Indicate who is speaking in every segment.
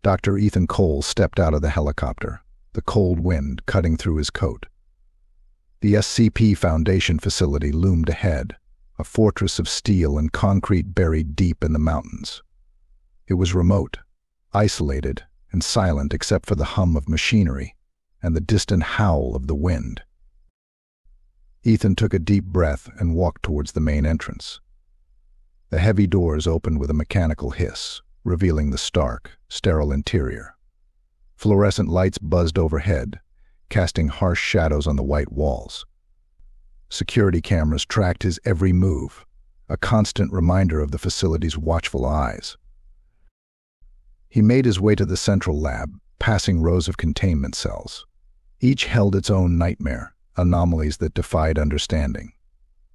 Speaker 1: Dr. Ethan Cole stepped out of the helicopter, the cold wind cutting through his coat. The SCP Foundation facility loomed ahead, a fortress of steel and concrete buried deep in the mountains. It was remote, isolated, and silent except for the hum of machinery and the distant howl of the wind. Ethan took a deep breath and walked towards the main entrance. The heavy doors opened with a mechanical hiss, revealing the stark, sterile interior. Fluorescent lights buzzed overhead, casting harsh shadows on the white walls. Security cameras tracked his every move, a constant reminder of the facility's watchful eyes. He made his way to the central lab, passing rows of containment cells. Each held its own nightmare, anomalies that defied understanding.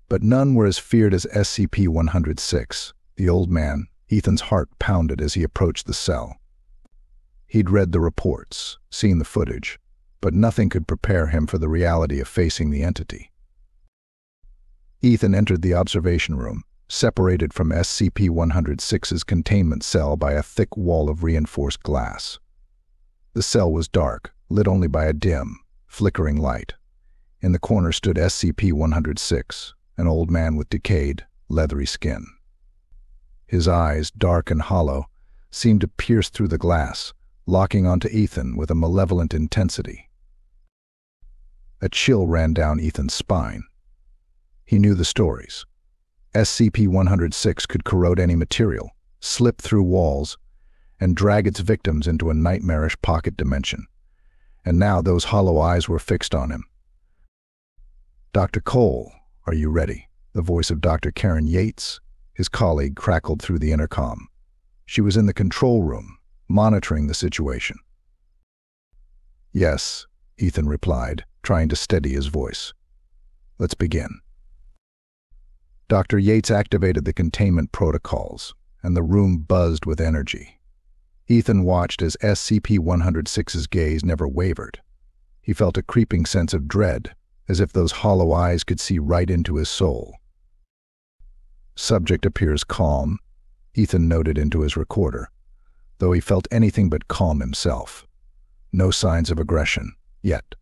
Speaker 1: But none were as feared as SCP-106, the old man. Ethan's heart pounded as he approached the cell. He'd read the reports, seen the footage, but nothing could prepare him for the reality of facing the entity. Ethan entered the observation room, separated from SCP-106's containment cell by a thick wall of reinforced glass. The cell was dark, lit only by a dim, flickering light. In the corner stood SCP-106, an old man with decayed, leathery skin. His eyes, dark and hollow, seemed to pierce through the glass, locking onto Ethan with a malevolent intensity. A chill ran down Ethan's spine. He knew the stories. SCP-106 could corrode any material, slip through walls, and drag its victims into a nightmarish pocket dimension. And now those hollow eyes were fixed on him. "Dr. Cole, are you ready?" The voice of Dr. Karen Yates, his colleague, crackled through the intercom. She was in the control room, monitoring the situation. "Yes," Ethan replied, trying to steady his voice. "Let's begin." Dr. Yates activated the containment protocols, and the room buzzed with energy. Ethan watched as SCP-106's gaze never wavered. He felt a creeping sense of dread, as if those hollow eyes could see right into his soul. "Subject appears calm," Ethan noted into his recorder, though he felt anything but calm himself. No signs of aggression, yet.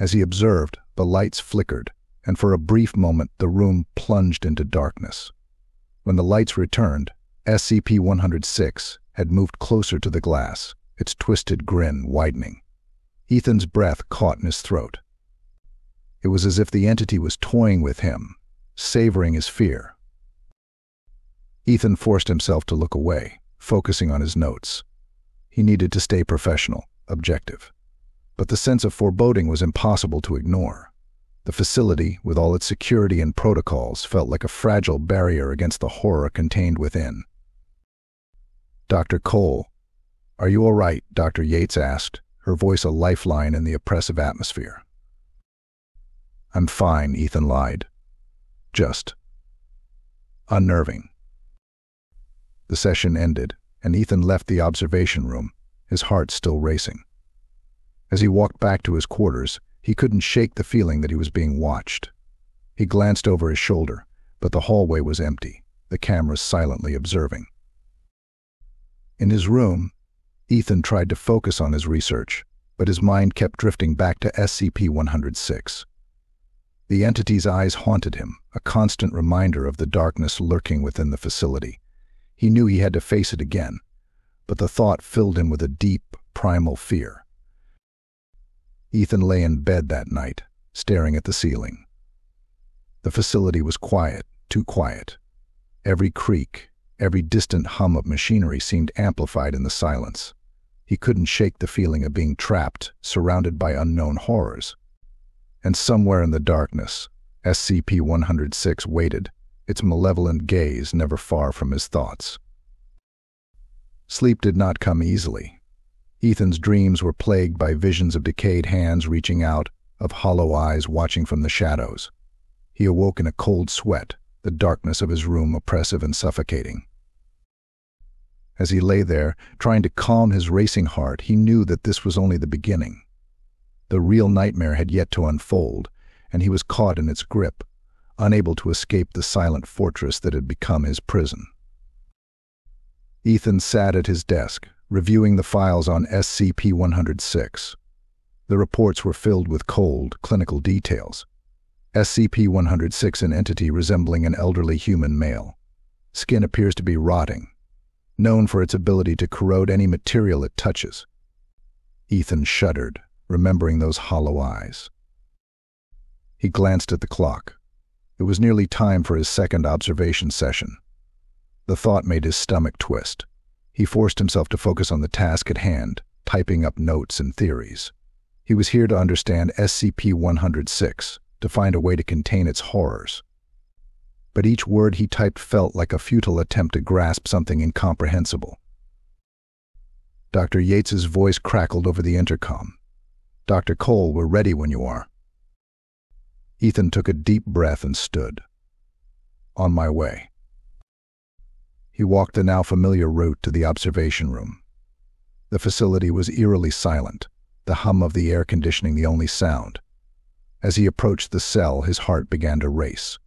Speaker 1: As he observed, the lights flickered, and for a brief moment the room plunged into darkness. When the lights returned, SCP-106 had moved closer to the glass, its twisted grin widening. Ethan's breath caught in his throat. It was as if the entity was toying with him, savoring his fear. Ethan forced himself to look away, focusing on his notes. He needed to stay professional, objective. But the sense of foreboding was impossible to ignore. The facility, with all its security and protocols, felt like a fragile barrier against the horror contained within. "Dr. Cole, are you all right?" Dr. Yates asked, her voice a lifeline in the oppressive atmosphere. "I'm fine," Ethan lied. "Just unnerving." The session ended, and Ethan left the observation room, his heart still racing. As he walked back to his quarters, he couldn't shake the feeling that he was being watched. He glanced over his shoulder, but the hallway was empty, the cameras silently observing. In his room, Ethan tried to focus on his research, but his mind kept drifting back to SCP-106. The entity's eyes haunted him, a constant reminder of the darkness lurking within the facility. He knew he had to face it again, but the thought filled him with a deep, primal fear. Ethan lay in bed that night, staring at the ceiling. The facility was quiet, too quiet. Every creak, every distant hum of machinery seemed amplified in the silence. He couldn't shake the feeling of being trapped, surrounded by unknown horrors. And somewhere in the darkness, SCP-106 waited, its malevolent gaze never far from his thoughts. Sleep did not come easily. Ethan's dreams were plagued by visions of decayed hands reaching out, of hollow eyes watching from the shadows. He awoke in a cold sweat, the darkness of his room oppressive and suffocating. As he lay there, trying to calm his racing heart, he knew that this was only the beginning. The real nightmare had yet to unfold, and he was caught in its grip, unable to escape the silent fortress that had become his prison. Ethan sat at his desk, reviewing the files on SCP-106. The reports were filled with cold, clinical details. SCP-106, an entity resembling an elderly human male. Skin appears to be rotting, known for its ability to corrode any material it touches. Ethan shuddered, remembering those hollow eyes. He glanced at the clock. It was nearly time for his second observation session. The thought made his stomach twist. He forced himself to focus on the task at hand, typing up notes and theories. He was here to understand SCP-106, to find a way to contain its horrors. But each word he typed felt like a futile attempt to grasp something incomprehensible. Dr. Yates's voice crackled over the intercom. "Dr. Cole, we're ready when you are." Ethan took a deep breath and stood. "On my way." He walked the now familiar route to the observation room. The facility was eerily silent, the hum of the air conditioning the only sound. As he approached the cell, his heart began to race.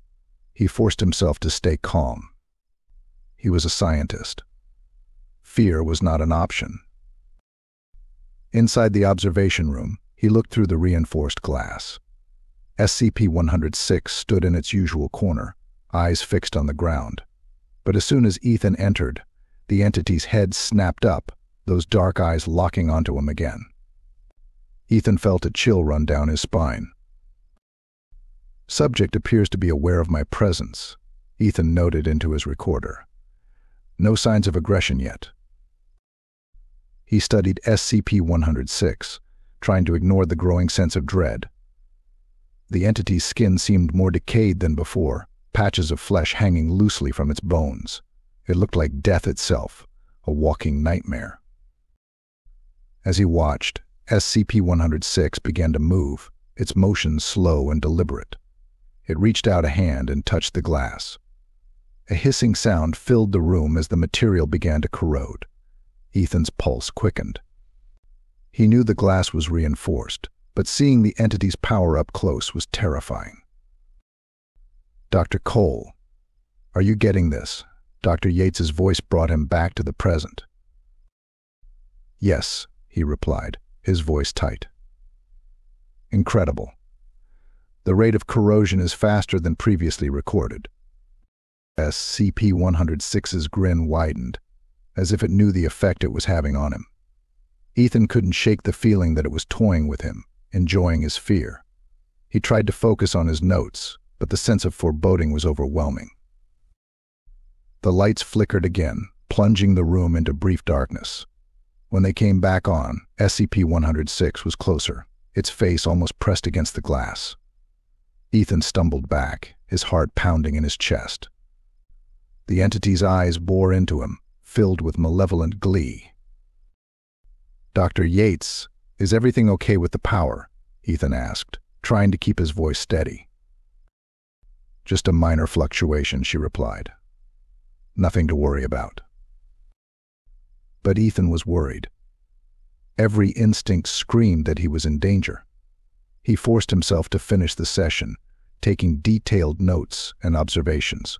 Speaker 1: He forced himself to stay calm. He was a scientist. Fear was not an option. Inside the observation room, he looked through the reinforced glass. SCP-106 stood in its usual corner, eyes fixed on the ground. But as soon as Ethan entered, the entity's head snapped up, those dark eyes locking onto him again. Ethan felt a chill run down his spine. "Subject appears to be aware of my presence," Ethan noted into his recorder. "No signs of aggression yet." He studied SCP-106, trying to ignore the growing sense of dread. The entity's skin seemed more decayed than before, patches of flesh hanging loosely from its bones. It looked like death itself, a walking nightmare. As he watched, SCP-106 began to move, its motions slow and deliberate. It reached out a hand and touched the glass. A hissing sound filled the room as the material began to corrode. Ethan's pulse quickened. He knew the glass was reinforced, but seeing the entity's power up close was terrifying. "Dr. Cole, are you getting this?" Dr. Yates's voice brought him back to the present. "Yes," he replied, his voice tight. "Incredible. The rate of corrosion is faster than previously recorded." SCP-106's grin widened, as if it knew the effect it was having on him. Ethan couldn't shake the feeling that it was toying with him, enjoying his fear. He tried to focus on his notes, but the sense of foreboding was overwhelming. The lights flickered again, plunging the room into brief darkness. When they came back on, SCP-106 was closer, its face almost pressed against the glass. Ethan stumbled back, his heart pounding in his chest. The entity's eyes bore into him, filled with malevolent glee. "Dr. Yates, is everything okay with the power?" Ethan asked, trying to keep his voice steady. "Just a minor fluctuation," she replied. "Nothing to worry about." But Ethan was worried. Every instinct screamed that he was in danger. He forced himself to finish the session, taking detailed notes and observations.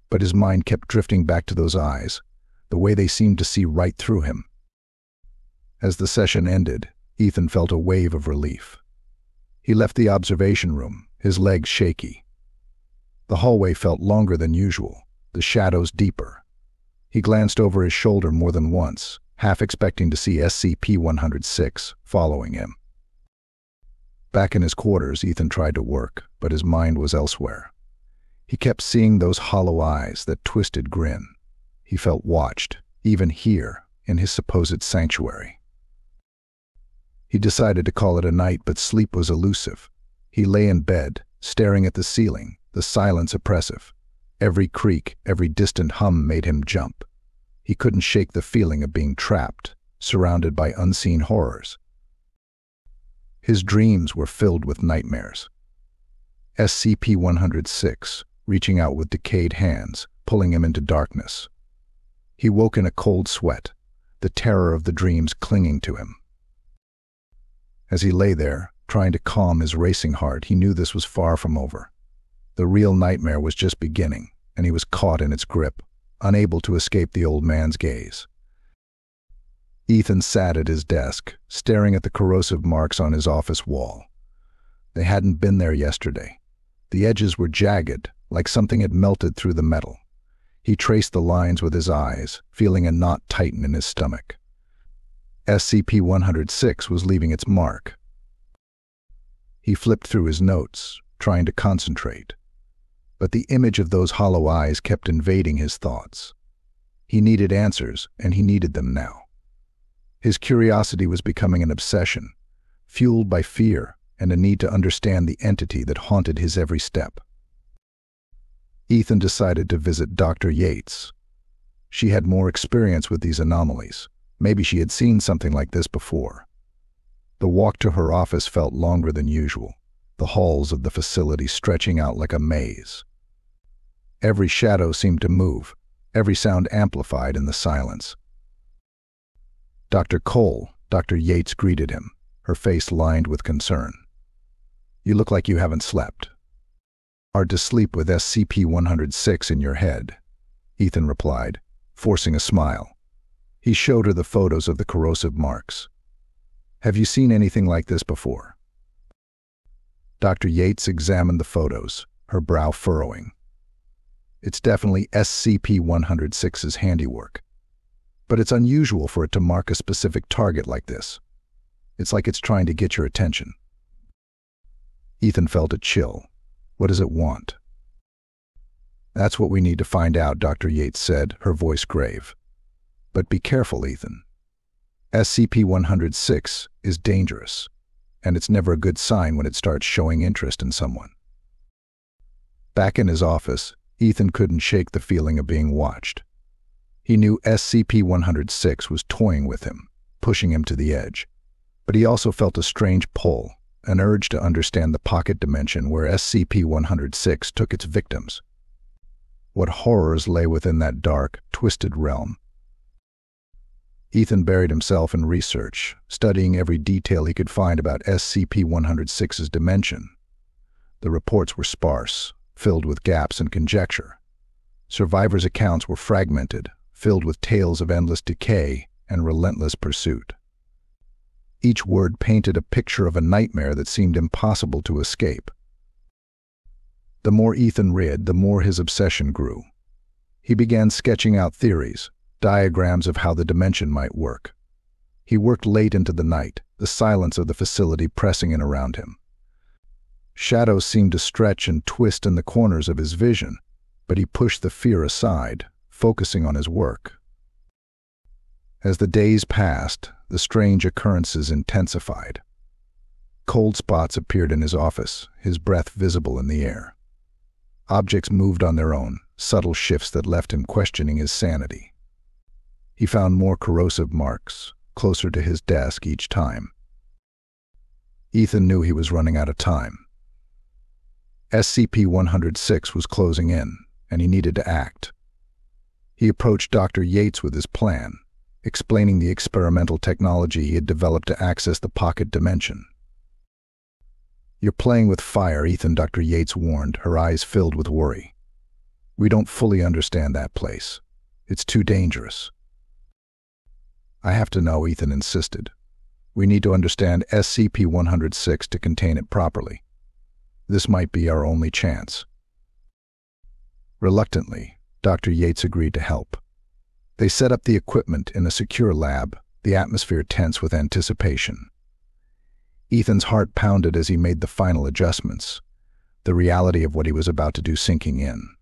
Speaker 1: But his mind kept drifting back to those eyes, the way they seemed to see right through him. As the session ended, Ethan felt a wave of relief. He left the observation room, his legs shaky. The hallway felt longer than usual, the shadows deeper. He glanced over his shoulder more than once, half expecting to see SCP-106 following him. Back in his quarters, Ethan tried to work, but his mind was elsewhere. He kept seeing those hollow eyes, that twisted grin. He felt watched, even here, in his supposed sanctuary. He decided to call it a night, but sleep was elusive. He lay in bed, staring at the ceiling, the silence oppressive. Every creak, every distant hum made him jump. He couldn't shake the feeling of being trapped, surrounded by unseen horrors. His dreams were filled with nightmares. SCP-106, reaching out with decayed hands, pulling him into darkness. He woke in a cold sweat, the terror of the dreams clinging to him. As he lay there, trying to calm his racing heart, he knew this was far from over. The real nightmare was just beginning, and he was caught in its grip, unable to escape the old man's gaze. Ethan sat at his desk, staring at the corrosive marks on his office wall. They hadn't been there yesterday. The edges were jagged, like something had melted through the metal. He traced the lines with his eyes, feeling a knot tighten in his stomach. SCP-106 was leaving its mark. He flipped through his notes, trying to concentrate. But the image of those hollow eyes kept invading his thoughts. He needed answers, and he needed them now. His curiosity was becoming an obsession, fueled by fear and a need to understand the entity that haunted his every step. Ethan decided to visit Dr. Yates. She had more experience with these anomalies. Maybe she had seen something like this before. The walk to her office felt longer than usual, the halls of the facility stretching out like a maze. Every shadow seemed to move, every sound amplified in the silence. Dr. Cole, Dr. Yates greeted him, her face lined with concern. "You look like you haven't slept." "Hard to sleep with SCP-106 in your head," Ethan replied, forcing a smile. He showed her the photos of the corrosive marks. "Have you seen anything like this before?" Dr. Yates examined the photos, her brow furrowing. "It's definitely SCP-106's handiwork. But it's unusual for it to mark a specific target like this. It's like it's trying to get your attention." Ethan felt a chill. What does it want? "That's what we need to find out," Dr. Yates said, her voice grave. "But be careful, Ethan. SCP-106 is dangerous, and it's never a good sign when it starts showing interest in someone." Back in his office, Ethan couldn't shake the feeling of being watched. He knew SCP-106 was toying with him, pushing him to the edge. But he also felt a strange pull, an urge to understand the pocket dimension where SCP-106 took its victims. What horrors lay within that dark, twisted realm? Ethan buried himself in research, studying every detail he could find about SCP-106's dimension. The reports were sparse, filled with gaps and conjecture. Survivors' accounts were fragmented, filled with tales of endless decay and relentless pursuit. Each word painted a picture of a nightmare that seemed impossible to escape. The more Ethan read, the more his obsession grew. He began sketching out theories, diagrams of how the dimension might work. He worked late into the night, the silence of the facility pressing in around him. Shadows seemed to stretch and twist in the corners of his vision, but he pushed the fear aside, focusing on his work. As the days passed, the strange occurrences intensified. Cold spots appeared in his office, his breath visible in the air. Objects moved on their own, subtle shifts that left him questioning his sanity. He found more corrosive marks, closer to his desk each time. Ethan knew he was running out of time. SCP-106 was closing in, and he needed to act. He approached Dr. Yates with his plan, explaining the experimental technology he had developed to access the pocket dimension. "You're playing with fire, Ethan," Dr. Yates warned, her eyes filled with worry. "We don't fully understand that place. It's too dangerous." "I have to know," Ethan insisted. "We need to understand SCP-106 to contain it properly. This might be our only chance." Reluctantly, Dr. Yates agreed to help. They set up the equipment in a secure lab, the atmosphere tense with anticipation. Ethan's heart pounded as he made the final adjustments, the reality of what he was about to do sinking in.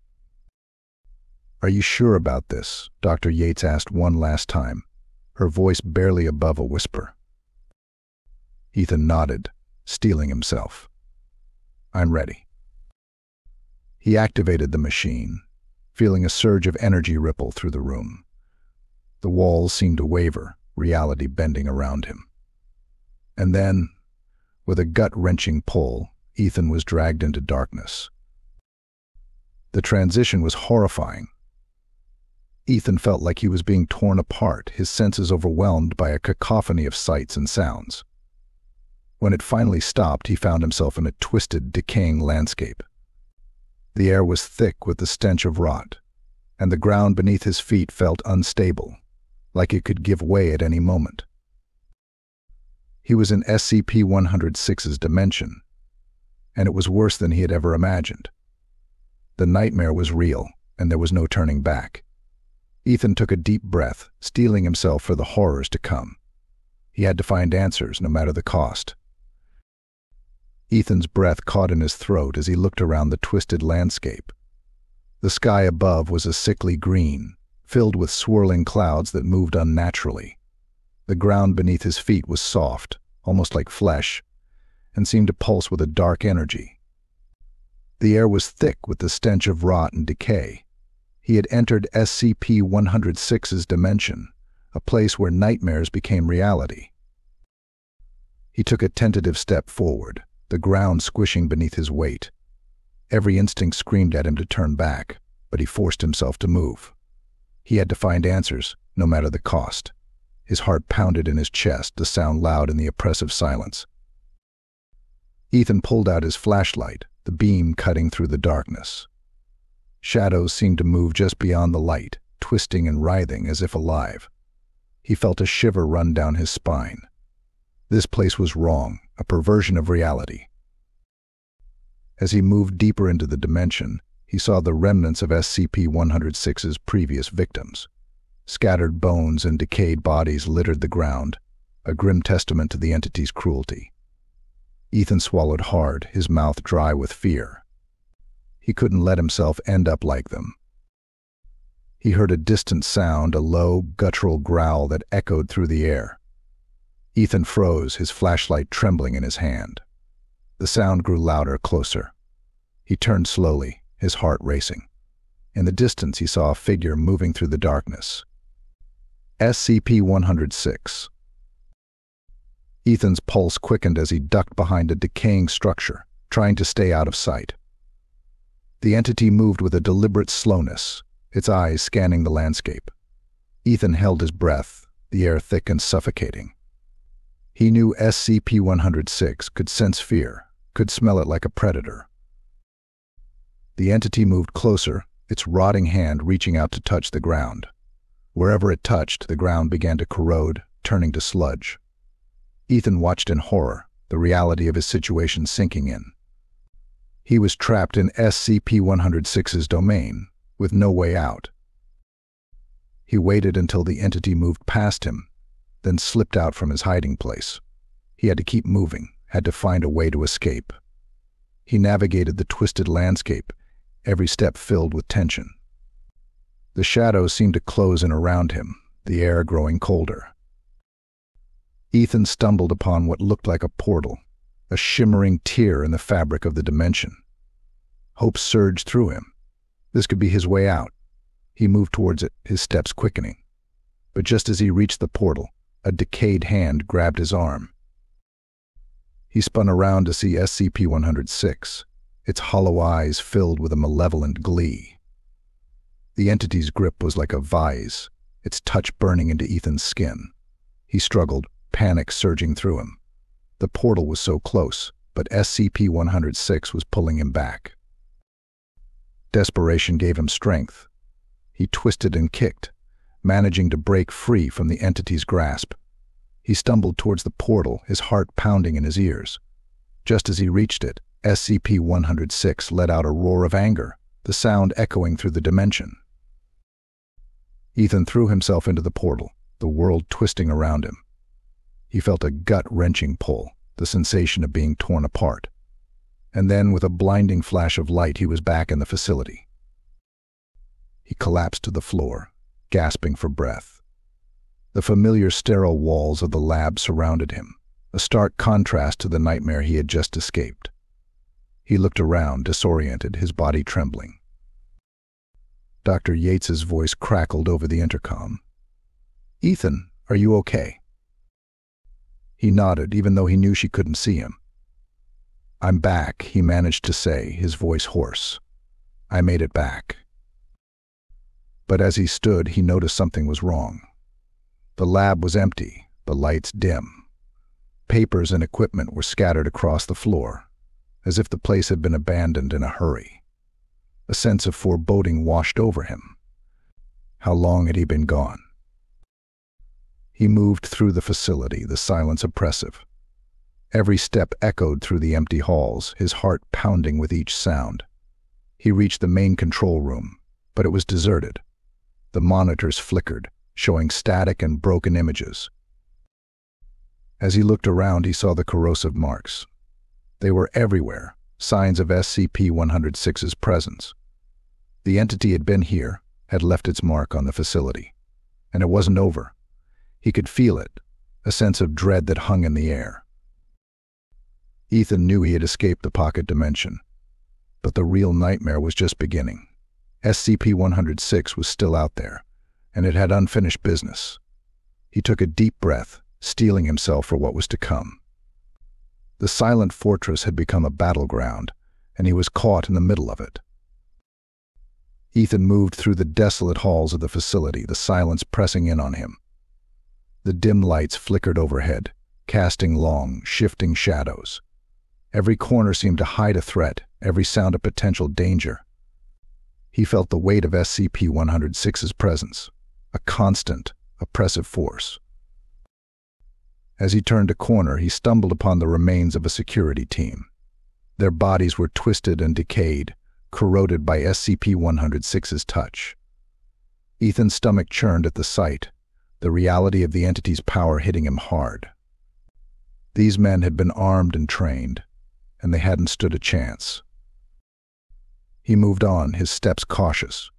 Speaker 1: "Are you sure about this?" Dr. Yates asked one last time, her voice barely above a whisper. Ethan nodded, steeling himself. "I'm ready." He activated the machine, feeling a surge of energy ripple through the room. The walls seemed to waver, reality bending around him. And then, with a gut-wrenching pull, Ethan was dragged into darkness. The transition was horrifying. Ethan felt like he was being torn apart, his senses overwhelmed by a cacophony of sights and sounds. When it finally stopped, he found himself in a twisted, decaying landscape. The air was thick with the stench of rot, and the ground beneath his feet felt unstable, like it could give way at any moment. He was in SCP-106's dimension, and it was worse than he had ever imagined. The nightmare was real, and there was no turning back. Ethan took a deep breath, steeling himself for the horrors to come. He had to find answers, no matter the cost. Ethan's breath caught in his throat as he looked around the twisted landscape. The sky above was a sickly green, filled with swirling clouds that moved unnaturally. The ground beneath his feet was soft, almost like flesh, and seemed to pulse with a dark energy. The air was thick with the stench of rot and decay. He had entered SCP-106's dimension, a place where nightmares became reality. He took a tentative step forward, the ground squishing beneath his weight. Every instinct screamed at him to turn back, but he forced himself to move. He had to find answers, no matter the cost. His heart pounded in his chest, the sound loud in the oppressive silence. Ethan pulled out his flashlight, the beam cutting through the darkness. Shadows seemed to move just beyond the light, twisting and writhing as if alive. He felt a shiver run down his spine. This place was wrong, a perversion of reality. As he moved deeper into the dimension, he saw the remnants of SCP-106's previous victims. Scattered bones and decayed bodies littered the ground, a grim testament to the entity's cruelty. Ethan swallowed hard, his mouth dry with fear. He couldn't let himself end up like them. He heard a distant sound, a low, guttural growl that echoed through the air. Ethan froze, his flashlight trembling in his hand. The sound grew louder, closer. He turned slowly, his heart racing. In the distance, he saw a figure moving through the darkness. SCP-106. Ethan's pulse quickened as he ducked behind a decaying structure, trying to stay out of sight. The entity moved with a deliberate slowness, its eyes scanning the landscape. Ethan held his breath, the air thick and suffocating. He knew SCP-106 could sense fear, could smell it like a predator. The entity moved closer, its rotting hand reaching out to touch the ground. Wherever it touched, the ground began to corrode, turning to sludge. Ethan watched in horror, the reality of his situation sinking in. He was trapped in SCP-106's domain, with no way out. He waited until the entity moved past him, then slipped out from his hiding place. He had to keep moving, had to find a way to escape. He navigated the twisted landscape, every step filled with tension. The shadows seemed to close in around him, the air growing colder. Ethan stumbled upon what looked like a portal, a shimmering tear in the fabric of the dimension. Hope surged through him. This could be his way out. He moved towards it, his steps quickening. But just as he reached the portal, a decayed hand grabbed his arm. He spun around to see SCP-106, its hollow eyes filled with a malevolent glee. The entity's grip was like a vise, its touch burning into Ethan's skin. He struggled, panic surging through him. The portal was so close, but SCP-106 was pulling him back. Desperation gave him strength. He twisted and kicked, managing to break free from the entity's grasp. He stumbled towards the portal, his heart pounding in his ears. Just as he reached it, SCP-106 let out a roar of anger, the sound echoing through the dimension. Ethan threw himself into the portal, the world twisting around him. He felt a gut-wrenching pull, the sensation of being torn apart. And then, with a blinding flash of light, he was back in the facility. He collapsed to the floor, gasping for breath. The familiar sterile walls of the lab surrounded him, a stark contrast to the nightmare he had just escaped. He looked around, disoriented, his body trembling. Dr. Yates's voice crackled over the intercom. "Ethan, are you okay?" He nodded, even though he knew she couldn't see him. "I'm back," he managed to say, his voice hoarse. "I made it back." But as he stood, he noticed something was wrong. The lab was empty, the lights dim. Papers and equipment were scattered across the floor, as if the place had been abandoned in a hurry. A sense of foreboding washed over him. How long had he been gone? He moved through the facility, the silence oppressive. Every step echoed through the empty halls, his heart pounding with each sound. He reached the main control room, but it was deserted. The monitors flickered, showing static and broken images. As he looked around, he saw the corrosive marks. They were everywhere, signs of SCP-106's presence. The entity had been here, had left its mark on the facility. And it wasn't over. He could feel it, a sense of dread that hung in the air. Ethan knew he had escaped the pocket dimension. But the real nightmare was just beginning. SCP-106 was still out there, and it had unfinished business. He took a deep breath, steeling himself for what was to come. The silent fortress had become a battleground, and he was caught in the middle of it. Ethan moved through the desolate halls of the facility, the silence pressing in on him. The dim lights flickered overhead, casting long, shifting shadows. Every corner seemed to hide a threat, every sound a potential danger. He felt the weight of SCP-106's presence, a constant, oppressive force. As he turned a corner, he stumbled upon the remains of a security team. Their bodies were twisted and decayed, corroded by SCP-106's touch. Ethan's stomach churned at the sight, the reality of the entity's power hitting him hard. These men had been armed and trained, and they hadn't stood a chance. He moved on, his steps cautious.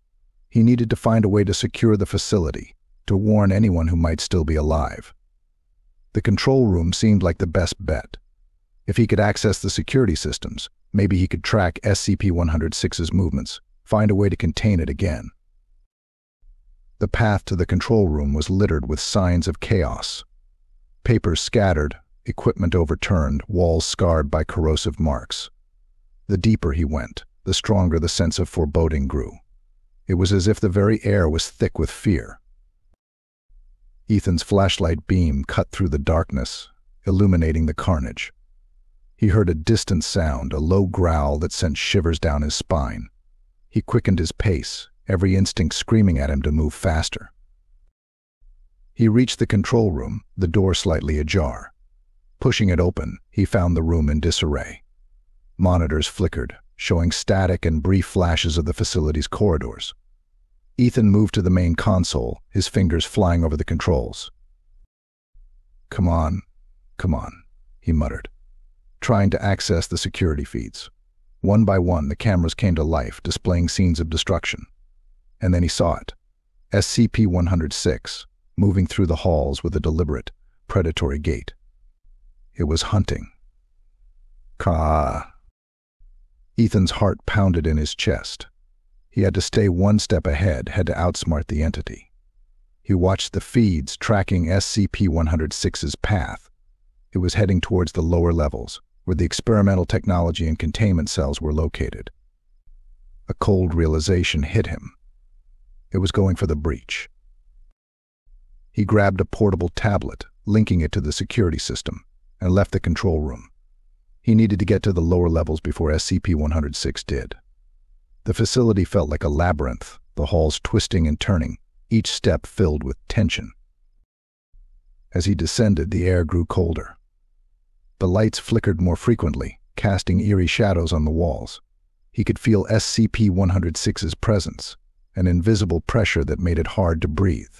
Speaker 1: He needed to find a way to secure the facility, to warn anyone who might still be alive. The control room seemed like the best bet. If he could access the security systems, maybe he could track SCP-106's movements, find a way to contain it again. The path to the control room was littered with signs of chaos. Papers scattered, equipment overturned, walls scarred by corrosive marks. The deeper he went, the stronger the sense of foreboding grew. It was as if the very air was thick with fear. Ethan's flashlight beam cut through the darkness, illuminating the carnage. He heard a distant sound, a low growl that sent shivers down his spine. He quickened his pace, every instinct screaming at him to move faster. He reached the control room, the door slightly ajar. Pushing it open, he found the room in disarray. Monitors flickered, showing static and brief flashes of the facility's corridors. Ethan moved to the main console, his fingers flying over the controls. Come on, he muttered, trying to access the security feeds. One by one, the cameras came to life, displaying scenes of destruction. And then he saw it. SCP-106, moving through the halls with a deliberate, predatory gait. It was hunting. Caw. Ethan's heart pounded in his chest. He had to stay one step ahead, had to outsmart the entity. He watched the feeds tracking SCP-106's path. It was heading towards the lower levels, where the experimental technology and containment cells were located. A cold realization hit him. It was going for the breach. He grabbed a portable tablet, linking it to the security system, and left the control room. He needed to get to the lower levels before SCP-106 did. The facility felt like a labyrinth, the halls twisting and turning, each step filled with tension. As he descended, the air grew colder. The lights flickered more frequently, casting eerie shadows on the walls. He could feel SCP-106's presence, an invisible pressure that made it hard to breathe.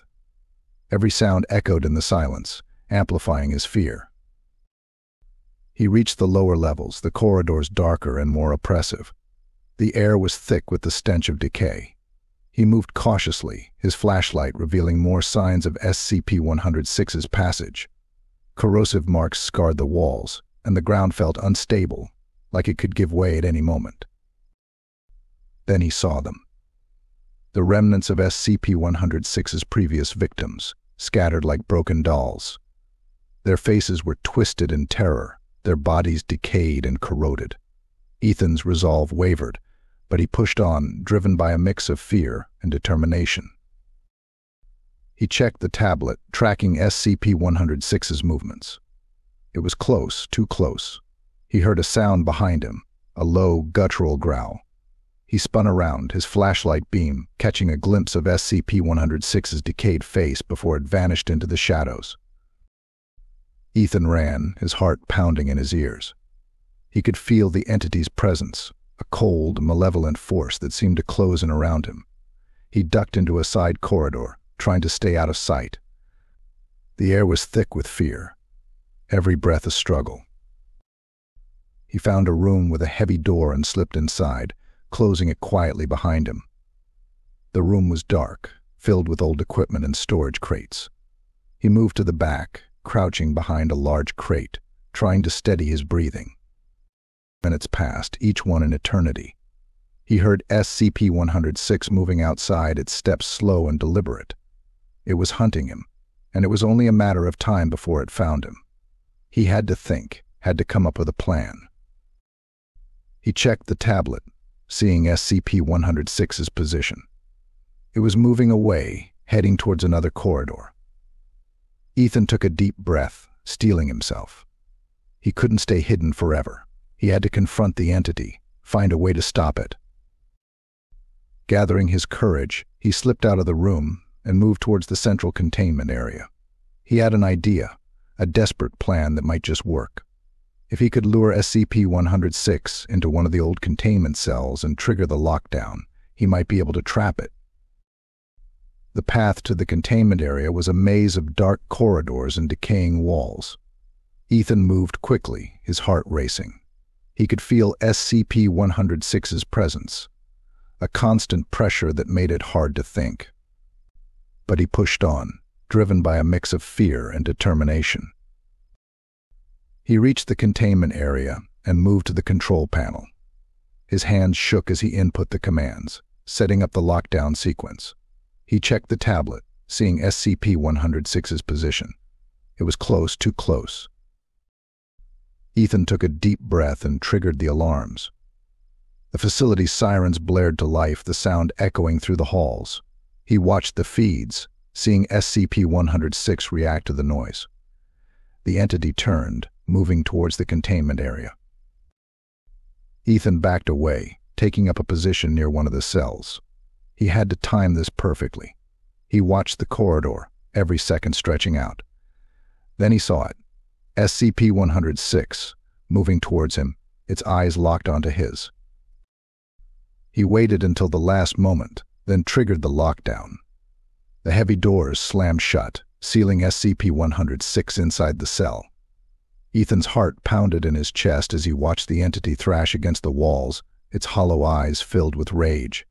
Speaker 1: Every sound echoed in the silence, amplifying his fear. He reached the lower levels, the corridors darker and more oppressive. The air was thick with the stench of decay. He moved cautiously, his flashlight revealing more signs of SCP-106's passage. Corrosive marks scarred the walls, and the ground felt unstable, like it could give way at any moment. Then he saw them. The remnants of SCP-106's previous victims, scattered like broken dolls. Their faces were twisted in terror, their bodies decayed and corroded. Ethan's resolve wavered, but he pushed on, driven by a mix of fear and determination. He checked the tablet, tracking SCP-106's movements. It was close, too close. He heard a sound behind him, a low, guttural growl. He spun around, his flashlight beam catching a glimpse of SCP-106's decayed face before it vanished into the shadows. Ethan ran, his heart pounding in his ears. He could feel the entity's presence, a cold, malevolent force that seemed to close in around him. He ducked into a side corridor, trying to stay out of sight. The air was thick with fear, every breath a struggle. He found a room with a heavy door and slipped inside, closing it quietly behind him. The room was dark, filled with old equipment and storage crates. He moved to the back, crouching behind a large crate, trying to steady his breathing. Minutes passed, each one an eternity. He heard SCP-106 moving outside, its steps slow and deliberate. It was hunting him, and it was only a matter of time before it found him. He had to think, had to come up with a plan. He checked the tablet, seeing SCP-106's position. It was moving away, heading towards another corridor. Ethan took a deep breath, steeling himself. He couldn't stay hidden forever. He had to confront the entity, find a way to stop it. Gathering his courage, he slipped out of the room and moved towards the central containment area. He had an idea, a desperate plan that might just work. If he could lure SCP-106 into one of the old containment cells and trigger the lockdown, he might be able to trap it. The path to the containment area was a maze of dark corridors and decaying walls. Ethan moved quickly, his heart racing. He could feel SCP-106's presence, a constant pressure that made it hard to think. But he pushed on, driven by a mix of fear and determination. He reached the containment area and moved to the control panel. His hands shook as he input the commands, setting up the lockdown sequence. He checked the tablet, seeing SCP-106's position. It was close, too close. Ethan took a deep breath and triggered the alarms. The facility's sirens blared to life, the sound echoing through the halls. He watched the feeds, seeing SCP-106 react to the noise. The entity turned, moving towards the containment area. Ethan backed away, taking up a position near one of the cells. He had to time this perfectly. He watched the corridor, every second stretching out. Then he saw it, SCP-106, moving towards him, its eyes locked onto his. He waited until the last moment, then triggered the lockdown. The heavy doors slammed shut, sealing SCP-106 inside the cell. Ethan's heart pounded in his chest as he watched the entity thrash against the walls, its hollow eyes filled with rage.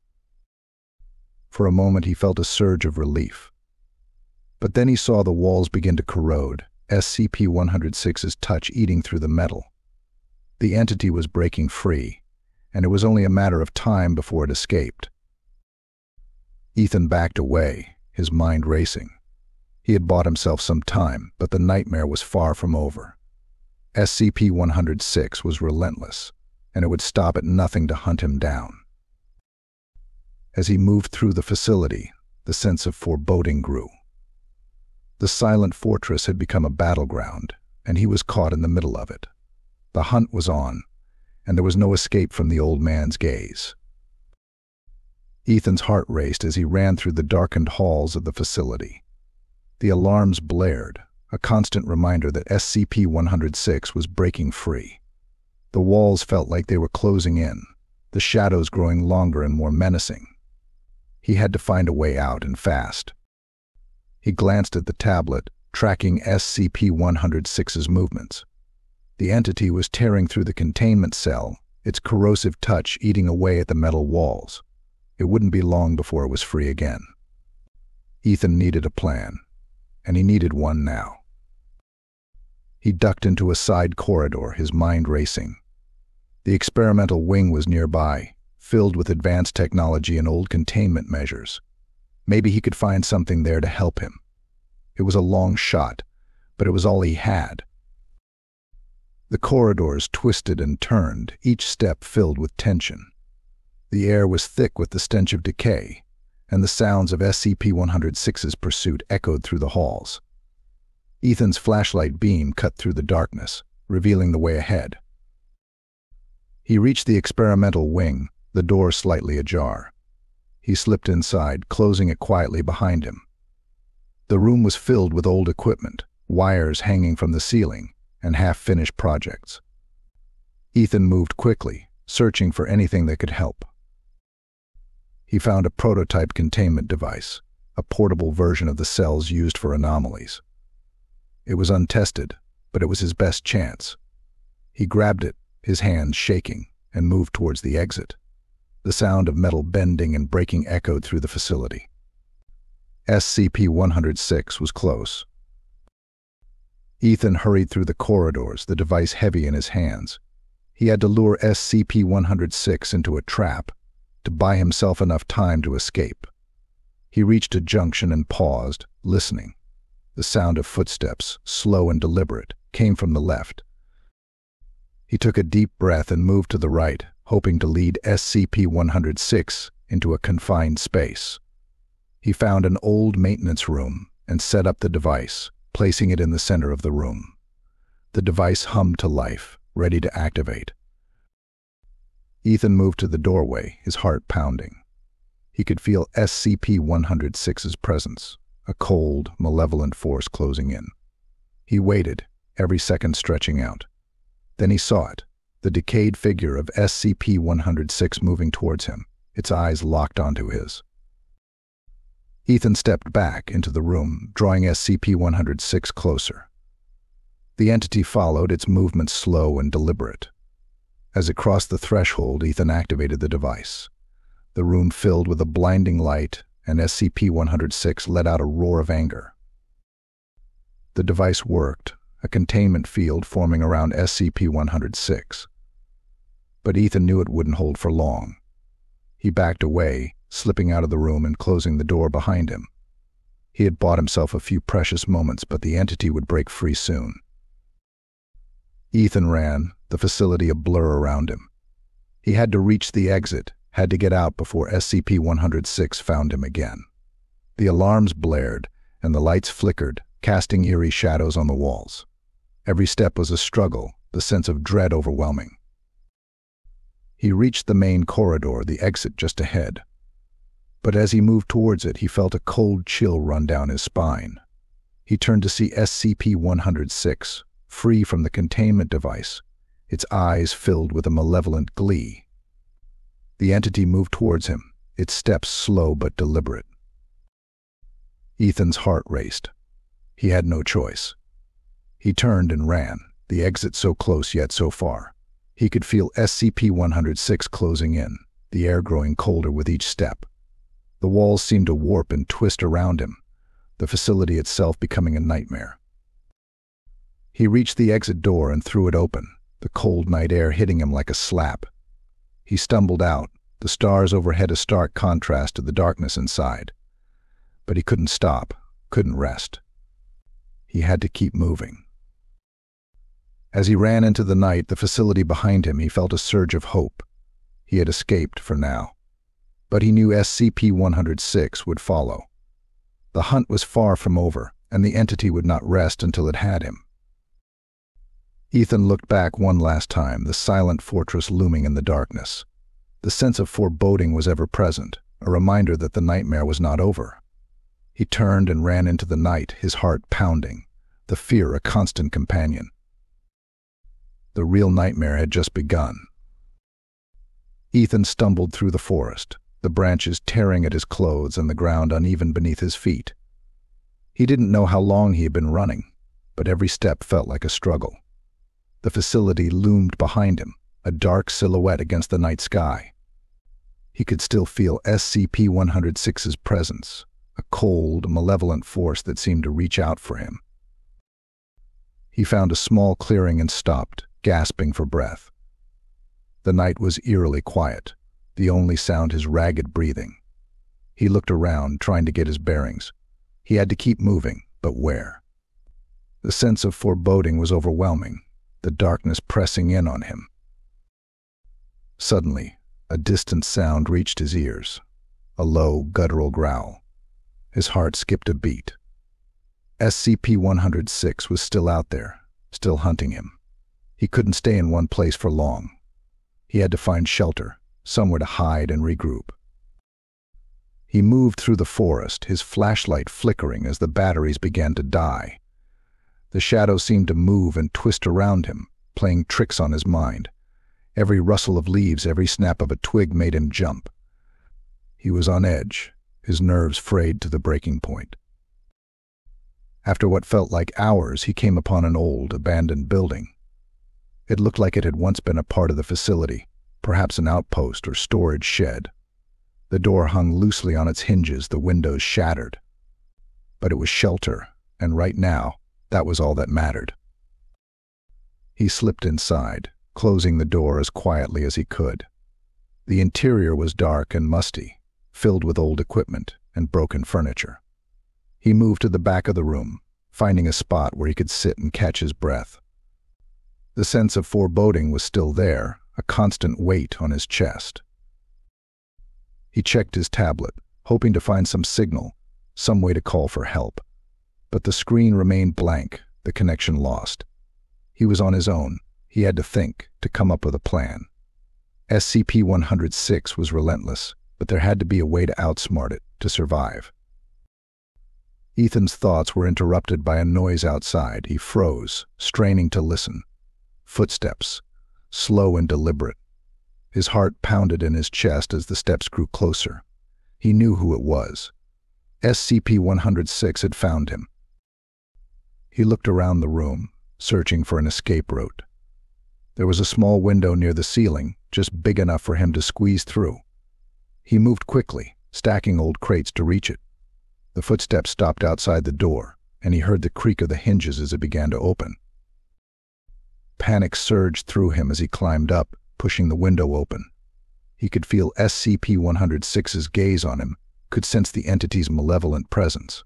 Speaker 1: For a moment he felt a surge of relief. But then he saw the walls begin to corrode, SCP-106's touch eating through the metal. The entity was breaking free, and it was only a matter of time before it escaped. Ethan backed away, his mind racing. He had bought himself some time, but the nightmare was far from over. SCP-106 was relentless, and it would stop at nothing to hunt him down. As he moved through the facility, the sense of foreboding grew. The silent fortress had become a battleground, and he was caught in the middle of it. The hunt was on, and there was no escape from the old man's gaze. Ethan's heart raced as he ran through the darkened halls of the facility. The alarms blared, a constant reminder that SCP-106 was breaking free. The walls felt like they were closing in, the shadows growing longer and more menacing. He had to find a way out, and fast. He glanced at the tablet, tracking SCP-106's movements. The entity was tearing through the containment cell, its corrosive touch eating away at the metal walls. It wouldn't be long before it was free again. Ethan needed a plan, and he needed one now. He ducked into a side corridor, his mind racing. The experimental wing was nearby, filled with advanced technology and old containment measures. Maybe he could find something there to help him. It was a long shot, but it was all he had. The corridors twisted and turned, each step filled with tension. The air was thick with the stench of decay, and the sounds of SCP-106's pursuit echoed through the halls. Ethan's flashlight beam cut through the darkness, revealing the way ahead. He reached the experimental wing, the door slightly ajar. He slipped inside, closing it quietly behind him. The room was filled with old equipment, wires hanging from the ceiling, and half-finished projects. Ethan moved quickly, searching for anything that could help. He found a prototype containment device, a portable version of the cells used for anomalies. It was untested, but it was his best chance. He grabbed it, his hands shaking, and moved towards the exit. The sound of metal bending and breaking echoed through the facility. SCP-106 was close. Ethan hurried through the corridors, the device heavy in his hands. He had to lure SCP-106 into a trap to buy himself enough time to escape. He reached a junction and paused, listening. The sound of footsteps, slow and deliberate, came from the left. He took a deep breath and moved to the right, hoping to lead SCP-106 into a confined space. He found an old maintenance room and set up the device, placing it in the center of the room. The device hummed to life, ready to activate. Ethan moved to the doorway, his heart pounding. He could feel SCP-106's presence, a cold, malevolent force closing in. He waited, every second stretching out. Then he saw it, the decayed figure of SCP-106 moving towards him, its eyes locked onto his. Ethan stepped back into the room, drawing SCP-106 closer. The entity followed, its movements slow and deliberate. As it crossed the threshold, Ethan activated the device. The room filled with a blinding light, and SCP-106 let out a roar of anger. The device worked, a containment field forming around SCP-106. But Ethan knew it wouldn't hold for long. He backed away, slipping out of the room and closing the door behind him. He had bought himself a few precious moments, but the entity would break free soon. Ethan ran, the facility a blur around him. He had to reach the exit, had to get out before SCP-106 found him again. The alarms blared, and the lights flickered, casting eerie shadows on the walls. Every step was a struggle, the sense of dread overwhelming. He reached the main corridor, the exit just ahead. But as he moved towards it, he felt a cold chill run down his spine. He turned to see SCP-106, free from the containment device, its eyes filled with a malevolent glee. The entity moved towards him, its steps slow but deliberate. Ethan's heart raced. He had no choice. He turned and ran, the exit so close yet so far. He could feel SCP-106 closing in, the air growing colder with each step. The walls seemed to warp and twist around him, the facility itself becoming a nightmare. He reached the exit door and threw it open, the cold night air hitting him like a slap. He stumbled out, the stars overhead a stark contrast to the darkness inside. But he couldn't stop, couldn't rest. He had to keep moving. As he ran into the night, the facility behind him, he felt a surge of hope. He had escaped for now. But he knew SCP-106 would follow. The hunt was far from over, and the entity would not rest until it had him. Ethan looked back one last time, the silent fortress looming in the darkness. The sense of foreboding was ever present, a reminder that the nightmare was not over. He turned and ran into the night, his heart pounding, the fear a constant companion. The real nightmare had just begun. Ethan stumbled through the forest, the branches tearing at his clothes and the ground uneven beneath his feet. He didn't know how long he had been running, but every step felt like a struggle. The facility loomed behind him, a dark silhouette against the night sky. He could still feel SCP-106's presence, a cold, malevolent force that seemed to reach out for him. He found a small clearing and stopped, gasping for breath. The night was eerily quiet, the only sound his ragged breathing. He looked around, trying to get his bearings. He had to keep moving, but where? The sense of foreboding was overwhelming, the darkness pressing in on him. Suddenly, a distant sound reached his ears, a low, guttural growl. His heart skipped a beat. SCP-106 was still out there, still hunting him. He couldn't stay in one place for long. He had to find shelter, somewhere to hide and regroup. He moved through the forest, his flashlight flickering as the batteries began to die. The shadows seemed to move and twist around him, playing tricks on his mind. Every rustle of leaves, every snap of a twig made him jump. He was on edge, his nerves frayed to the breaking point. After what felt like hours, he came upon an old, abandoned building. It looked like it had once been a part of the facility, perhaps an outpost or storage shed. The door hung loosely on its hinges, the windows shattered. But it was shelter, and right now, that was all that mattered. He slipped inside, closing the door as quietly as he could. The interior was dark and musty, filled with old equipment and broken furniture. He moved to the back of the room, finding a spot where he could sit and catch his breath. The sense of foreboding was still there, a constant weight on his chest. He checked his tablet, hoping to find some signal, some way to call for help. But the screen remained blank, the connection lost. He was on his own. He had to think, to come up with a plan. SCP-106 was relentless, but there had to be a way to outsmart it, to survive. Ethan's thoughts were interrupted by a noise outside. He froze, straining to listen. Footsteps, slow and deliberate. His heart pounded in his chest as the steps grew closer. He knew who it was. SCP-106 had found him. He looked around the room, searching for an escape route. There was a small window near the ceiling, just big enough for him to squeeze through. He moved quickly, stacking old crates to reach it. The footsteps stopped outside the door, and he heard the creak of the hinges as it began to open. Panic surged through him as he climbed up, pushing the window open. He could feel SCP-106's gaze on him, could sense the entity's malevolent presence.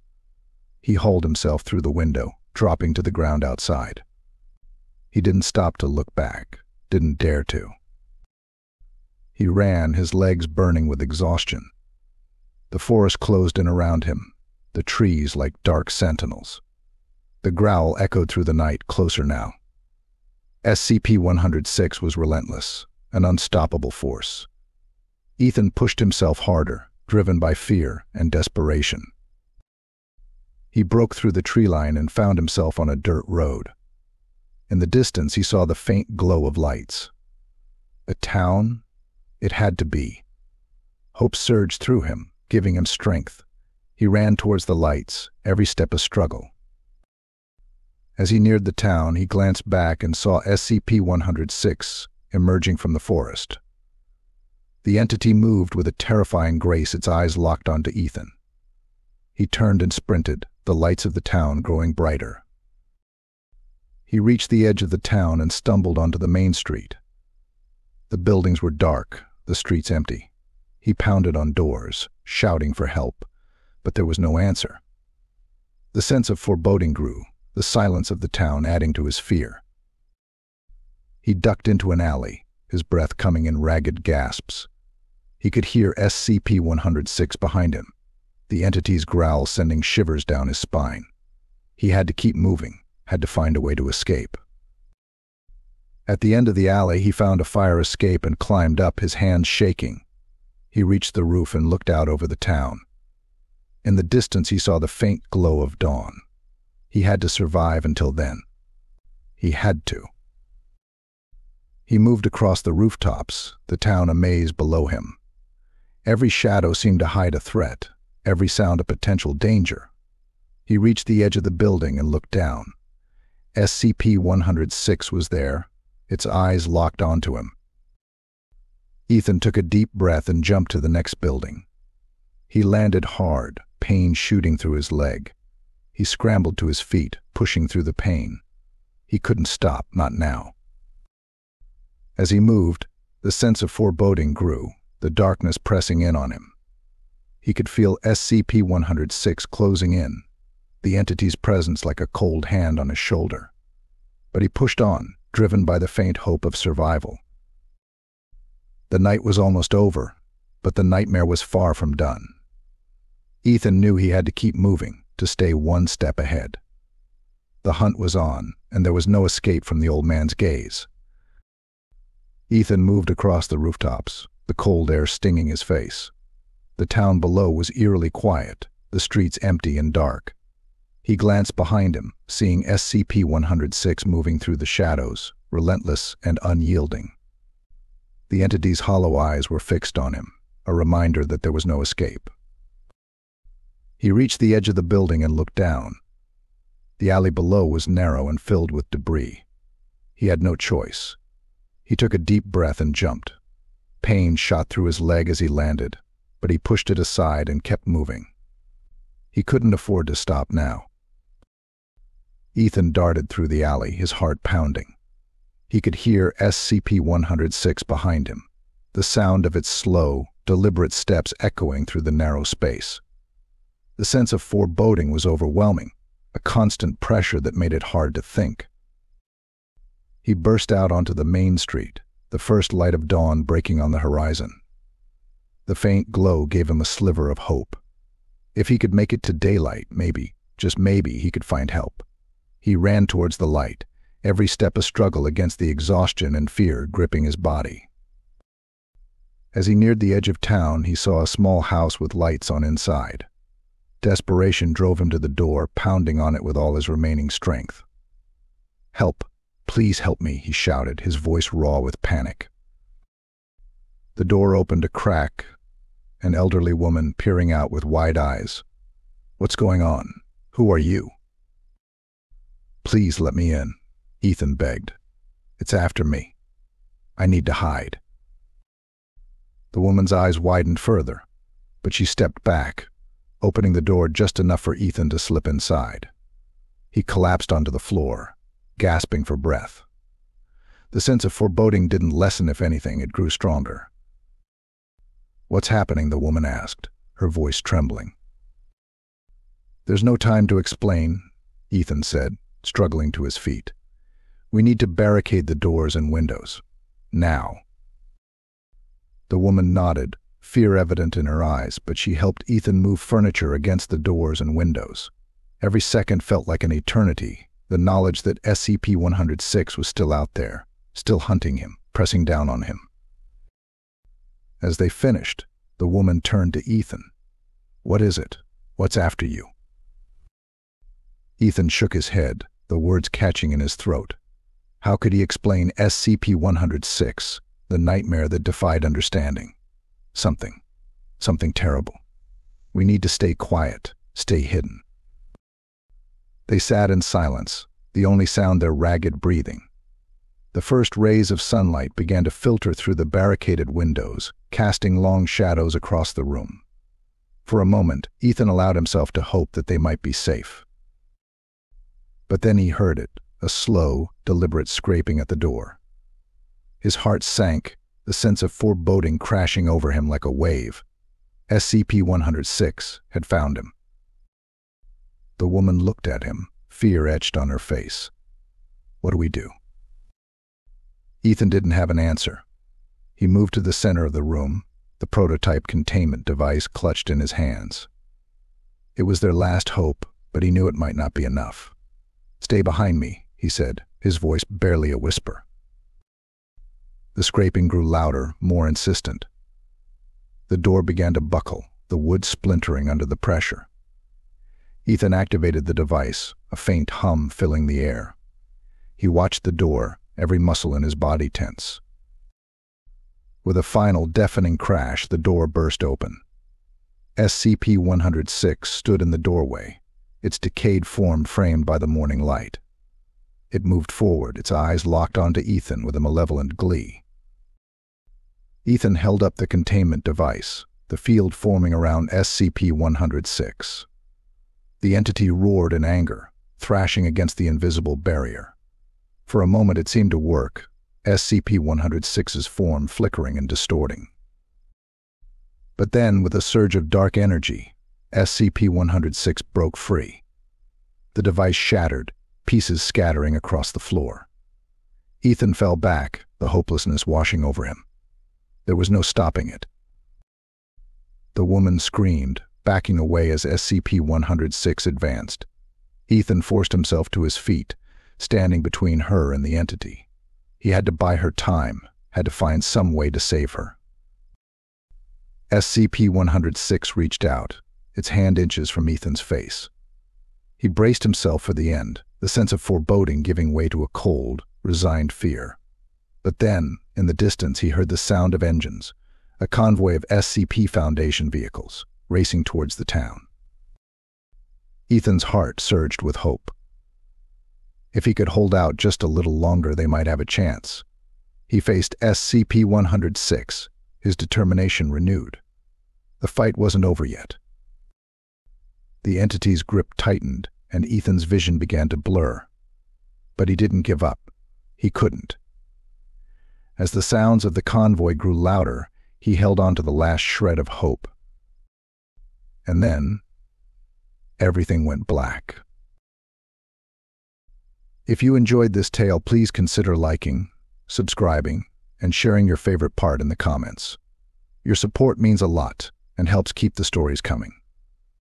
Speaker 1: He hauled himself through the window, dropping to the ground outside. He didn't stop to look back, didn't dare to. He ran, his legs burning with exhaustion. The forest closed in around him, the trees like dark sentinels. The growl echoed through the night, closer now. SCP-106 was relentless, an unstoppable force. Ethan pushed himself harder, driven by fear and desperation. He broke through the tree line and found himself on a dirt road. In the distance, he saw the faint glow of lights. A town? It had to be. Hope surged through him, giving him strength. He ran towards the lights, every step a struggle. As he neared the town, he glanced back and saw SCP-106 emerging from the forest. The entity moved with a terrifying grace, its eyes locked onto Ethan. He turned and sprinted, the lights of the town growing brighter. He reached the edge of the town and stumbled onto the main street. The buildings were dark, the streets empty. He pounded on doors, shouting for help, but there was no answer. The sense of foreboding grew, the silence of the town adding to his fear. He ducked into an alley, his breath coming in ragged gasps. He could hear SCP-106 behind him, the entity's growl sending shivers down his spine. He had to keep moving, had to find a way to escape. At the end of the alley, he found a fire escape and climbed up, his hands shaking. He reached the roof and looked out over the town. In the distance, he saw the faint glow of dawn. He had to survive until then. He had to. He moved across the rooftops, the town a maze below him. Every shadow seemed to hide a threat, every sound a potential danger. He reached the edge of the building and looked down. SCP-106 was there, its eyes locked onto him. Ethan took a deep breath and jumped to the next building. He landed hard, pain shooting through his leg. He scrambled to his feet, pushing through the pain. He couldn't stop, not now. As he moved, the sense of foreboding grew, the darkness pressing in on him. He could feel SCP-106 closing in, the entity's presence like a cold hand on his shoulder. But he pushed on, driven by the faint hope of survival. The night was almost over, but the nightmare was far from done. Ethan knew he had to keep moving, to stay one step ahead. The hunt was on, and there was no escape from the old man's gaze. Ethan moved across the rooftops, the cold air stinging his face. The town below was eerily quiet, the streets empty and dark. He glanced behind him, seeing SCP-106 moving through the shadows, relentless and unyielding. The entity's hollow eyes were fixed on him, a reminder that there was no escape. He reached the edge of the building and looked down. The alley below was narrow and filled with debris. He had no choice. He took a deep breath and jumped. Pain shot through his leg as he landed, but he pushed it aside and kept moving. He couldn't afford to stop now. Ethan darted through the alley, his heart pounding. He could hear SCP-106 behind him, the sound of its slow, deliberate steps echoing through the narrow space. The sense of foreboding was overwhelming, a constant pressure that made it hard to think. He burst out onto the main street, the first light of dawn breaking on the horizon. The faint glow gave him a sliver of hope. If he could make it to daylight, maybe, just maybe, he could find help. He ran towards the light, every step a struggle against the exhaustion and fear gripping his body. As he neared the edge of town, he saw a small house with lights on inside. Desperation drove him to the door, pounding on it with all his remaining strength. "Help! Please help me," he shouted, his voice raw with panic. The door opened a crack, an elderly woman peering out with wide eyes. "What's going on? Who are you?" "Please let me in," Ethan begged. "It's after me. I need to hide." The woman's eyes widened further, but she stepped back, opening the door just enough for Ethan to slip inside. He collapsed onto the floor, gasping for breath. The sense of foreboding didn't lessen, if anything, it grew stronger. "What's happening?" the woman asked, her voice trembling. "There's no time to explain," Ethan said, struggling to his feet. "We need to barricade the doors and windows. Now." The woman nodded, fear evident in her eyes, but she helped Ethan move furniture against the doors and windows. Every second felt like an eternity, the knowledge that SCP-106 was still out there, still hunting him, pressing down on him. As they finished, the woman turned to Ethan. "What is it? What's after you?" Ethan shook his head, the words catching in his throat. How could he explain SCP-106, the nightmare that defied understanding? Something terrible. "We need to stay quiet, stay hidden." They sat in silence, the only sound their ragged breathing. The first rays of sunlight began to filter through the barricaded windows, casting long shadows across the room. For a moment, Ethan allowed himself to hope that they might be safe. But then he heard it, a slow, deliberate scraping at the door. His heart sank, the sense of foreboding crashing over him like a wave. SCP-106 had found him. The woman looked at him, fear etched on her face. "What do we do?" Ethan didn't have an answer. He moved to the center of the room, the prototype containment device clutched in his hands. It was their last hope, but he knew it might not be enough. "Stay behind me," he said, his voice barely a whisper. The scraping grew louder, more insistent. The door began to buckle, the wood splintering under the pressure. Ethan activated the device, a faint hum filling the air. He watched the door, every muscle in his body tense. With a final deafening crash, the door burst open. SCP-106 stood in the doorway, its decayed form framed by the morning light. It moved forward, its eyes locked onto Ethan with a malevolent glee. Ethan held up the containment device, the field forming around SCP-106. The entity roared in anger, thrashing against the invisible barrier. For a moment it seemed to work, SCP-106's form flickering and distorting. But then, with a surge of dark energy, SCP-106 broke free. The device shattered, pieces scattering across the floor. Ethan fell back, the hopelessness washing over him. There was no stopping it. The woman screamed, backing away as SCP-106 advanced. Ethan forced himself to his feet, standing between her and the entity. He had to buy her time, had to find some way to save her. SCP-106 reached out, its hand inches from Ethan's face. He braced himself for the end, the sense of foreboding giving way to a cold, resigned fear. But then, in the distance, he heard the sound of engines, a convoy of SCP Foundation vehicles, racing towards the town. Ethan's heart surged with hope. If he could hold out just a little longer, they might have a chance. He faced SCP-106, his determination renewed. The fight wasn't over yet. The entity's grip tightened, and Ethan's vision began to blur. But he didn't give up. He couldn't. As the sounds of the convoy grew louder, he held on to the last shred of hope. And then, everything went black. If you enjoyed this tale, please consider liking, subscribing, and sharing your favorite part in the comments. Your support means a lot and helps keep the stories coming.